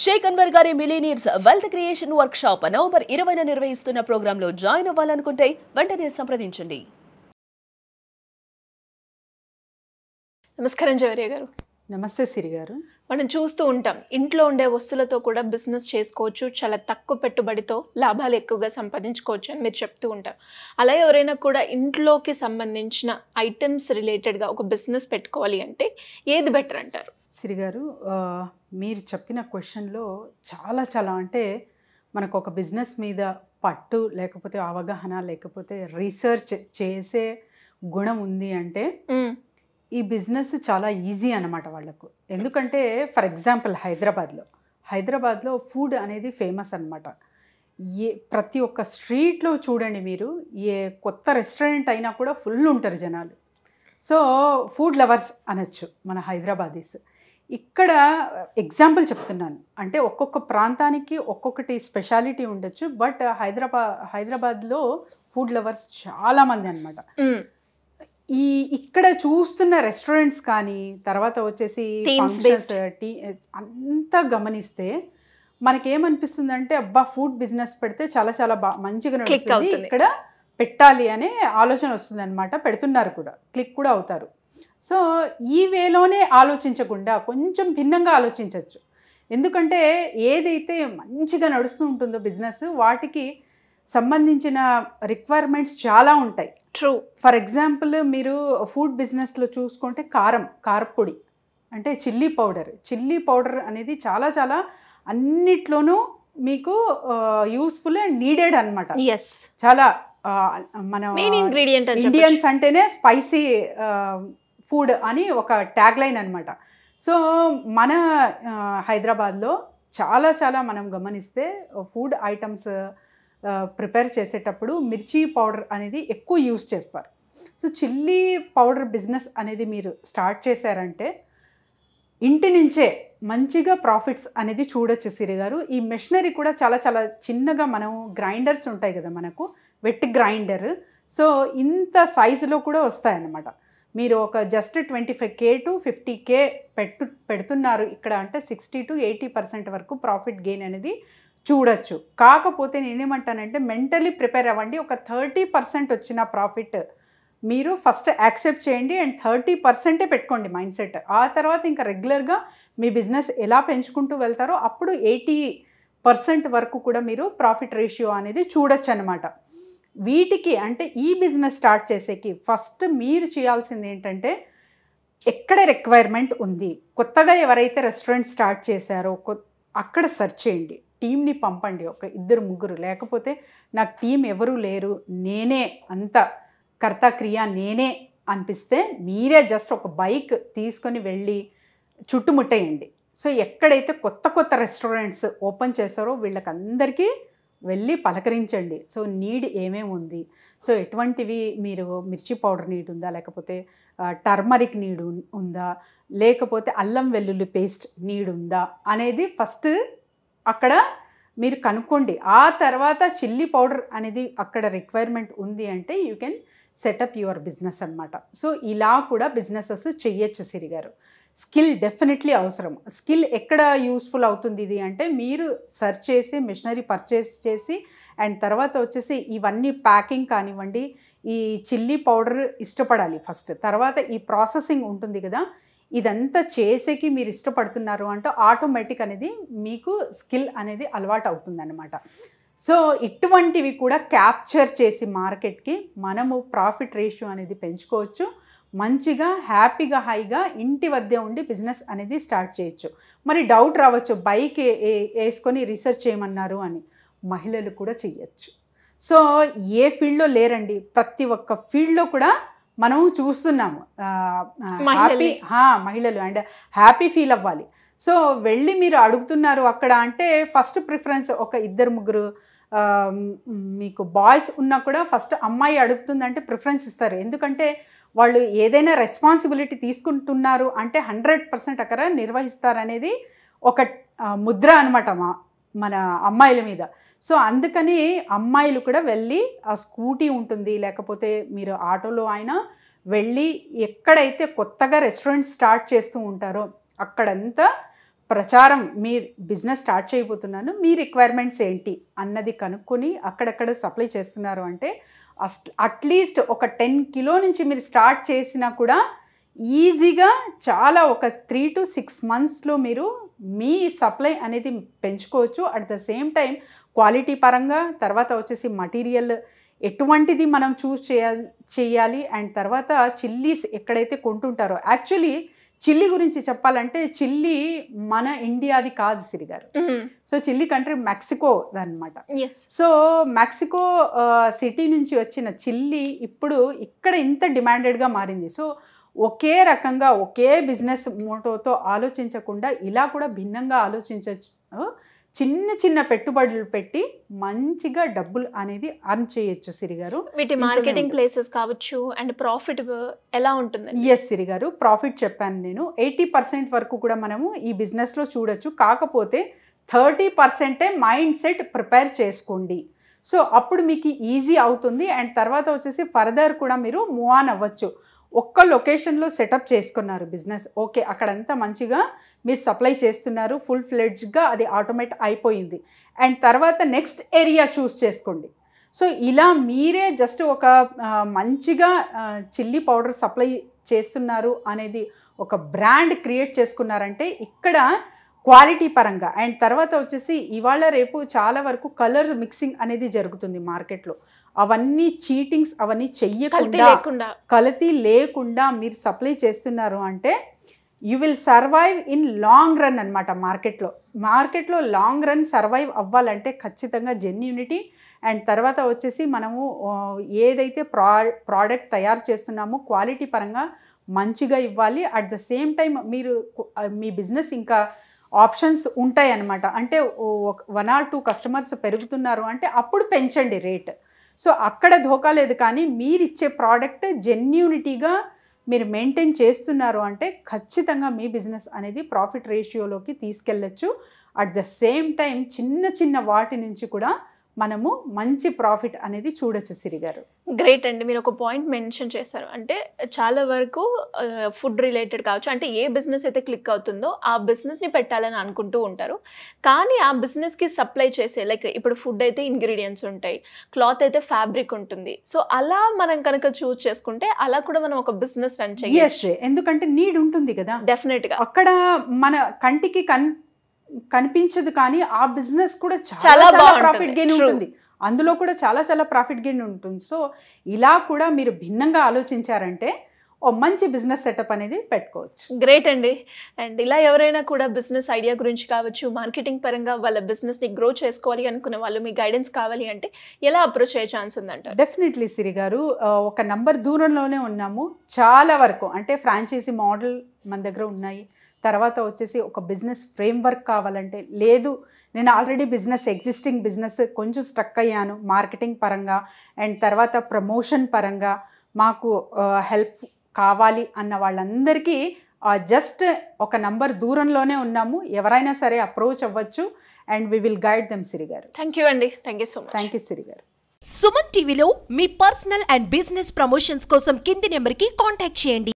షేక్ అన్వర్ గారి millionaires wealth creation workshop November 20న నిర్వహిస్తున్న ప్రోగ్రాంలో జాయిన్ అవ్వాలనుకుంటే వెంటనే సంప్రదించండి. నమస్కారం జవరియా గారు. నమస్తే సిరి గారు. మనం చూస్తూ ఉంటాం, ఇంట్లో ఉండే వస్తువులతో కూడా బిజినెస్ చేసుకోవచ్చు, చాలా తక్కువ పెట్టుబడితో లాభాలు ఎక్కువగా సంపాదించుకోవచ్చు అని మీరు చెప్తూ ఉంటారు. అలా ఎవరైనా కూడా ఇంట్లోకి సంబంధించిన ఐటమ్స్ రిలేటెడ్గా ఒక బిజినెస్ పెట్టుకోవాలి అంటే ఏది బెటర్ అంటారు? సిరి గారు, మీరు చెప్పిన క్వశ్చన్లో చాలా అంటే మనకు ఒక బిజినెస్ మీద పట్టు లేకపోతే అవగాహన లేకపోతే రీసెర్చ్ చేసే గుణం ఉంది అంటే ఈ బిజినెస్ చాలా ఈజీ అన్నమాట వాళ్ళకు. ఎందుకంటే ఫర్ ఎగ్జాంపుల్ హైదరాబాద్లో ఫుడ్ అనేది ఫేమస్ అనమాట. ప్రతి ఒక్క స్ట్రీట్లో చూడండి మీరు, ఏ కొత్త రెస్టారెంట్ అయినా కూడా ఫుల్ ఉంటారు జనాలు. సో ఫుడ్ లవర్స్ అనొచ్చు మన హైదరాబాదీస్. ఇక్కడ ఎగ్జాంపుల్ చెప్తున్నాను, అంటే ఒక్కొక్క ప్రాంతానికి ఒక్కొక్కటి స్పెషాలిటీ ఉండొచ్చు, బట్ హైదరాబాద్లో ఫుడ్ లవర్స్ చాలామంది అనమాట. ఇక్కడ చూస్తున్న రెస్టారెంట్స్ కానీ తర్వాత వచ్చేసి ఫంక్షన్స్ అంతా గమనిస్తే మనకేమనిపిస్తుంది అంటే అబ్బా ఫుడ్ బిజినెస్ పెడితే చాలా మంచిగా నడుస్తుంది, ఇక్కడ పెట్టాలి అనే ఆలోచన వస్తుంది అనమాట. పెడుతున్నారు కూడా, క్లిక్ కూడా అవుతారు. సో ఈ వేలోనే ఆలోచించకుండా కొంచెం భిన్నంగా ఆలోచించవచ్చు. ఎందుకంటే ఏదైతే మంచిగా నడుస్తూ ఉంటుందో బిజినెస్, వాటికి సంబంధించిన రిక్వైర్మెంట్స్ చాలా ఉంటాయి. ట్రూ. ఫర్ ఎగ్జాంపుల్ మీరు ఫుడ్ బిజినెస్లో చూసుకుంటే కారపొడి అంటే చిల్లీ పౌడర్ అనేది చాలా అన్నిట్లోనూ మీకు యూస్ఫుల్ అండ్ నీడెడ్ అనమాట. చాలా మన ఇండియన్స్ అంటేనే స్పైసీ ఫుడ్ అని ఒక ట్యాగ్ లైన్ అనమాట. సో మన హైదరాబాద్లో చాలా మనం గమనిస్తే ఫుడ్ ఐటమ్స్ ప్రిపేర్ చేసేటప్పుడు మిర్చి పౌడర్ అనేది ఎక్కువ యూస్ చేస్తారు. సో చిల్లీ పౌడర్ బిజినెస్ అనేది మీరు స్టార్ట్ చేశారంటే ఇంటి నుంచే మంచిగా ప్రాఫిట్స్ అనేది చూడొచ్చు సిరి గారు. ఈ మెషినరీ కూడా చాలా చిన్నగా, మనం గ్రైండర్స్ ఉంటాయి కదా మనకు, వెట్ గ్రైండర్. సో ఇంత సైజులో కూడా వస్తాయన్నమాట. మీరు ఒక జస్ట్ 25K to 50K పెడుతున్నారు ఇక్కడ అంటే 60 to 80% వరకు ప్రాఫిట్ గెయిన్ అనేది చూడొచ్చు. కాకపోతే నేనేమంటానంటే మెంటలీ ప్రిపేర్ అవ్వండి. ఒక 30% వచ్చిన ప్రాఫిట్ మీరు ఫస్ట్ యాక్సెప్ట్ చేయండి అండ్ 30% పెట్టుకోండి మైండ్ సెట్. ఆ తర్వాత ఇంకా రెగ్యులర్గా మీ బిజినెస్ ఎలా పెంచుకుంటూ వెళ్తారో అప్పుడు 80% వరకు కూడా మీరు ప్రాఫిట్ రేషియో అనేది చూడొచ్చు అనమాట. వీటికి అంటే ఈ బిజినెస్ స్టార్ట్ చేసేకి ఫస్ట్ మీరు చేయాల్సింది ఏంటంటే ఎక్కడ రిక్వైర్మెంట్ ఉంది, కొత్తగా ఎవరైతే రెస్టారెంట్ స్టార్ట్ చేశారో అక్కడ సెర్చ్ చేయండి, టీమ్ని పంపండి, ఒక 2-3. లేకపోతే నాకు టీం ఎవరూ లేరు, నేనే అంత కర్త క్రియ నేనే అనిపిస్తే మీరే జస్ట్ ఒక బైక్ తీసుకొని వెళ్ళి చుట్టుముట్టేయండి. సో ఎక్కడైతే కొత్త రెస్టారెంట్స్ ఓపెన్ చేశారో వీళ్ళకందరికీ వెళ్ళి పలకరించండి. సో నీడ్ ఏమేమి ఉంది, సో ఎటువంటివి, మీరు మిర్చి పౌడర్ నీడ్ ఉందా, లేకపోతే టర్మరిక్ నీడ్ ఉందా, లేకపోతే అల్లం వెల్లుల్లి పేస్ట్ నీడ్ ఉందా అనేది ఫస్ట్ అక్కడ మీరు కనుక్కోండి. ఆ తర్వాత చిల్లీ పౌడర్ అనేది అక్కడ రిక్వైర్మెంట్ ఉంది అంటే you can setup your business అనమాట. సో ఇలా కూడా బిజినెసెస్ చెయ్యొచ్చు సిరి గారు. స్కిల్ డెఫినెట్లీ అవసరం. స్కిల్ ఎక్కడ యూస్ఫుల్ అవుతుంది ఇది అంటే మీరు సెర్చ్ చేసి మిషనరీ పర్చేస్ చేసి అండ్ తర్వాత వచ్చేసి ఇవన్నీ ప్యాకింగ్ కానివ్వండి, ఈ చిల్లీ పౌడర్ ఇష్టపడాలి ఫస్ట్. తర్వాత ఈ ప్రాసెసింగ్ ఉంటుంది కదా, ఇదంతా చేసేకి మీరు ఇష్టపడుతున్నారు అంటే ఆటోమేటిక్ అనేది మీకు స్కిల్ అనేది అలవాటు అవుతుందన్నమాట. సో ఇటువంటివి కూడా క్యాప్చర్ చేసి మార్కెట్కి మనము ప్రాఫిట్ రేషియో అనేది పెంచుకోవచ్చు. మంచిగా హ్యాపీగా హైగా ఇంటి వద్దే ఉండి బిజినెస్ అనేది స్టార్ట్ చేయొచ్చు. మరి డౌట్ రావచ్చు, బైక్ వేసుకొని రీసెర్చ్ చేయమన్నారు అని. మహిళలు కూడా చెయ్యొచ్చు. సో ఏ ఫీల్డ్లో లేరండి, ప్రతి ఒక్క ఫీల్డ్లో కూడా మనం చూస్తున్నాము. మహిళలు అండ్ హ్యాపీ ఫీల్ అవ్వాలి. సో వెళ్ళి మీరు అడుగుతున్నారు అక్కడ అంటే ఫస్ట్ ప్రిఫరెన్స్ ఒక 2-3 మీకు బాయ్స్ ఉన్నా కూడా ఫస్ట్ అమ్మాయి అడుగుతుందంటే ప్రిఫరెన్స్ ఇస్తారు. ఎందుకంటే వాళ్ళు ఏదైనా రెస్పాన్సిబిలిటీ తీసుకుంటున్నారు అంటే 100% అక్కడ నిర్వహిస్తారనేది ఒక ముద్ర అనమాట మన అమ్మాయిల మీద. సో అందుకని అమ్మాయిలు కూడా వెళ్ళి ఆ స్కూటీ ఉంటుంది, లేకపోతే మీరు ఆటోలో అయినా వెళ్ళి ఎక్కడైతే కొత్తగా రెస్టారెంట్ స్టార్ట్ చేస్తూ ఉంటారో అక్కడంతా ప్రచారం మీ బిజినెస్ స్టార్ట్ చేయబోతున్నాను, మీ రిక్వైర్మెంట్స్ ఏంటి అన్నది కనుక్కొని అక్కడక్కడ సప్లై చేస్తున్నారు అంటే అట్లీస్ట్ ఒక 10 కిలో నుంచి మీరు స్టార్ట్ చేసినా కూడా ఈజీగా చాలా ఒక 3 to 6 monthsలో మీరు మీ సప్లై అనేది పెంచుకోవచ్చు. At the same time quality పరంగా, తర్వాత వచ్చేసి మటీరియల్ ఎటువంటిది మనం చూస్ చేయాలి అండ్ తర్వాత చిల్లీస్ ఎక్కడైతే కొంటుంటారో, యాక్చువల్లీ చిల్లీ గురించి చెప్పాలంటే చిల్లీ మన ఇండియాది కాదు సిరి గారు. సో చిల్లీ కంట్రీ మెక్సికో అనమాట. సో మెక్సికో సిటీ నుంచి వచ్చిన చిల్లీ ఇప్పుడు ఇక్కడ ఇంత డిమాండెడ్గా మారింది. సో ఒకే రకంగా ఒకే బిజినెస్ మోటోతో ఆలోచించకుండా ఇలా కూడా భిన్నంగా ఆలోచించవచ్చు. చిన్న చిన్న పెట్టుబడులు పెట్టి మంచిగా డబ్బులు అనేది అర్న్ చేయొచ్చు సిరి గారు. వీటి మార్కెటింగ్ ప్లేసెస్ కావచ్చు అండ్ ప్రాఫిట్ ఎలా ఉంటుంది? ఎస్ సిరి గారు, ప్రాఫిట్ చెప్పాను నేను. 80% వరకు కూడా మనము ఈ బిజినెస్లో చూడొచ్చు. కాకపోతే 30% మైండ్ సెట్ ప్రిపేర్ చేసుకోండి. సో అప్పుడు మీకు ఈజీ అవుతుంది అండ్ తర్వాత వచ్చేసి ఫర్దర్ కూడా మీరు మూవ్ ఆన్ అవ్వచ్చు. ఒక్క లొకేషన్లో సెటప్ చేసుకున్నారు బిజినెస్, ఓకే, అక్కడంతా మంచిగా మీరు సప్లై చేస్తున్నారు, ఫుల్ ఫ్లెడ్జ్గా అది ఆటోమేట్ అయిపోయింది. అండ్ తర్వాత నెక్స్ట్ ఏరియా చూస్ చేసుకోండి. సో ఇలా మీరే జస్ట్ ఒక మంచిగా చిల్లీ పౌడర్ సప్లై చేస్తున్నారు అనేది ఒక బ్రాండ్ క్రియేట్ చేసుకున్నారంటే ఇక్కడ క్వాలిటీ పరంగా అండ్ తర్వాత వచ్చేసి ఇవాళ రేపు చాలా వరకు కలర్ మిక్సింగ్ అనేది జరుగుతుంది మార్కెట్లో. అవన్నీ చీటింగ్స్ అవన్నీ చెయ్యకుండా, కల్తీ లేకుండా మీరు సప్లై చేస్తున్నారు అంటే you will survive in long run అనమాట. మార్కెట్లో లాంగ్ రన్ సర్వైవ్ అవ్వాలంటే ఖచ్చితంగా జెన్యూనిటీ అండ్ తర్వాత వచ్చేసి మనము ఏదైతే ప్రోడక్ట్ తయారు చేస్తున్నామో క్వాలిటీ పరంగా మంచిగా ఇవ్వాలి. అట్ ద సేమ్ టైం మీరు మీ బిజినెస్ ఇంకా ఆప్షన్స్ ఉంటాయి అన్నమాట. అంటే 1 or 2 కస్టమర్స్ పెరుగుతున్నారు అంటే అప్పుడు పెంచండి రేట్. సో అక్కడ ధోకా లేదు. కానీ మీరు ఇచ్చే ప్రోడక్ట్ జెన్యూనిటీగా మీరు మెయింటైన్ చేస్తున్నారు అంటే ఖచ్చితంగా మీ బిజినెస్ అనేది ప్రాఫిట్ రేషియోలోకి తీసుకెళ్ళచ్చు. అట్ ద సేమ్ టైం చిన్న చిన్న వాటి నుంచి కూడా మనము మంచి ప్రాఫిట్ అనేది చూడొచ్చు సిరి గారు. గ్రేట్ అండి. మీరు ఒక పాయింట్ మెన్షన్ చేశారు, అంటే చాలా వరకు ఫుడ్ రిలేటెడ్ కావచ్చు, అంటే ఏ బిజినెస్ అయితే క్లిక్ అవుతుందో ఆ బిజినెస్ని పెట్టాలని అనుకుంటూ ఉంటారు. కానీ ఆ బిజినెస్కి సప్లై చేసే లైక్ ఇప్పుడు ఫుడ్ అయితే ఇంగ్రీడియంట్స్ ఉంటాయి, క్లాత్ అయితే ఫ్యాబ్రిక్ ఉంటుంది. సో అలా మనం కనుక చూస్ చేసుకుంటే అలా కూడా మనం ఒక బిజినెస్ రన్ చేయొచ్చు. ఎందుకంటే నీడ్ ఉంటుంది కదా, డెఫినెట్గా అక్కడ మన కంటికి కనిపించదు కానీ ఆ బిజినెస్ కూడా చాలా ప్రాఫిట్ గెయిన్ ఉంటుంది, అందులో కూడా చాలా ప్రాఫిట్ గెయిన్ ఉంటుంది. సో ఇలా కూడా మీరు భిన్నంగా ఆలోచించారంటే ఓ మంచి బిజినెస్ సెటప్ అనేది పెట్టుకోవచ్చు. గ్రేట్ అండి. అండ్ ఇలా ఎవరైనా కూడా బిజినెస్ ఐడియా గురించి కావచ్చు, మార్కెటింగ్ పరంగా వాళ్ళ బిజినెస్ని గ్రో చేసుకోవాలి అనుకునే వాళ్ళు మీ గైడెన్స్ కావాలి అంటే ఎలా అప్రోచ్ అయ్యే ఛాన్స్ ఉందంట? డెఫినెట్లీ సిరి గారు, ఒక నంబర్ దూరంలోనే ఉన్నాము. చాలా వరకు అంటే ఫ్రాంచైజీ మోడల్ మన దగ్గర ఉన్నాయి. తర్వాత వచ్చేసి ఒక బిజినెస్ ఫ్రేమ్వర్క్ కావాలంటే, లేదు నేను ఆల్రెడీ ఎగ్జిస్టింగ్ బిజినెస్ కొంచెం స్ట్రక్ అయ్యాను మార్కెటింగ్ పరంగా అండ్ తర్వాత ప్రమోషన్ పరంగా మాకు హెల్ప్ కావాలి అన్న వాళ్ళందరికీ జస్ట్ ఒక నంబర్ దూరంలోనే ఉన్నాము. ఎవరైనా సరే అప్రోచ్ అవ్వచ్చు and we will guide them Siri గారు. థ్యాంక్ యూ అండి. Thank you so much. Thank you Siri గారు. సుమన్ టీవీలో మీ పర్సనల్ అండ్ బిజినెస్ ప్రమోషన్స్ కోసం కింది నెంబర్కి కాంటాక్ట్ చేయండి.